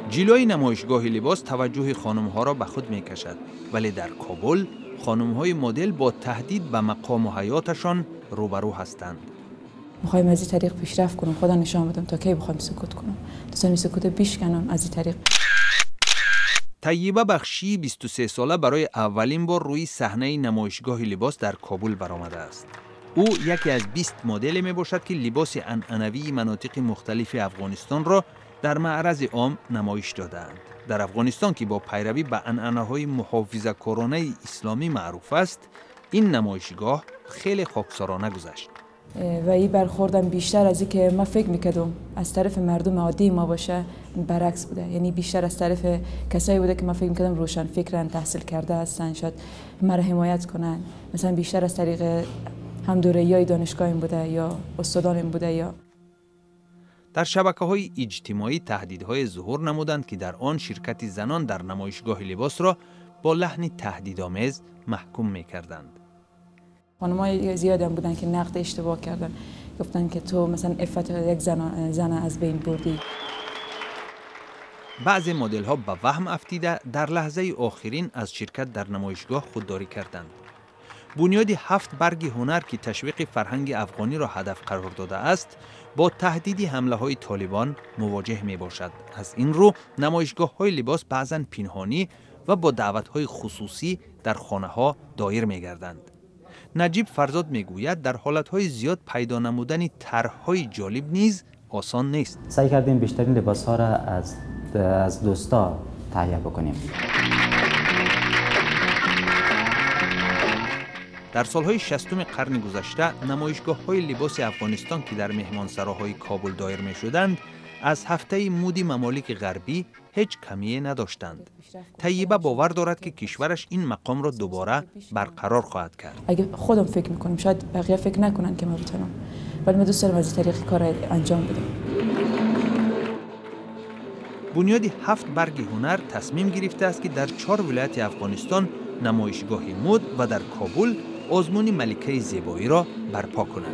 جلوی نمایشگاه لباس توجه خانم‌ها را به خود می‌کشد، ولی در کابل خانم‌های مدل با تهدید به مقام و حیاتشان روبرو هستند. می‌خوایم از این طریق پیشرفت کنم، خدا نشان بدم تا کی بخوایم سکوت کنم. دوستان سکوت بیشکنم از این طریق. طیبه بخشی 23 ساله برای اولین بار روی صحنه نمایشگاه لباس در کابل برآمده است. او یکی از 20 مدل می باشد که لباس عنعنوی مناطق مختلف افغانستان را در معرض عام نمایش دادند. در افغانستان که با پیروی به عنعنه‌های محافظه‌کارانه اسلامی معروف است، این نمایشگاه خیلی خاکسارانه گذشت. و این برخوردم بیشتر از این که ما فکر میکردم از طرف مردم عادی ما باشه، برعکس بوده. یعنی بیشتر از طرف کسایی بوده که ما فکر میکردم روشن فکرن، تحصیل کرده هستن، شاید مرا حمایت کنن. مثلا بیشتر از طریق هم دوره‌ای دانشگاه این بوده یا استادان این بوده. یا در شبکه‌های اجتماعی تهدیدهای ظهور نمودند که در آن شرکت زنان در نمایشگاه لباس را با لحن تهدیدآمیز محکوم می‌کردند. خانم‌های زیادی هم بودن که نقد اشتباه کردن، گفتن که تو مثلا عفت یک زن از بین بردی. بعضی مدل‌ها به وهم افتیده در لحظه آخرین از شرکت در نمایشگاه خودداری کردند. بنیاد 7 برگ هنر که تشویق فرهنگ افغانی را هدف قرار داده است، با تهدید حمله‌های طالبان مواجه می‌باشد. از این رو نمایشگاه‌های لباس بعضاً پنهانی و با دعوت‌های خصوصی در خانه‌ها دایر می‌گردند. نجیب فرزاد میگوید در حالتهای زیاد پیدا نمودن طرح‌های جالب نیز آسان نیست. سعی کردیم بیشترین لباس‌ها را از دوستا تهیه بکنیم. در سالهای 60 قرن گذشته نمایشگاه‌های لباس افغانستان که در مهمانسراهای کابل دایر می‌شدند، از هفته مودی ممالک غربی هیچ کمیه نداشتند. طیبه باور دارد که کشورش این مقام را دوباره برقرار خواهد کرد. اگه خودم فکر میکنم شاید بقیه فکر نکنن که ما بتونم، ولی من دوست دارم از این طریق کار انجام بدم. بنیاد 7 برگ هنر تصمیم گرفته است که در 4 ولایت افغانستان نمایشگاه مد و در کابل آزمون ملکه زیبایی را برپا کند.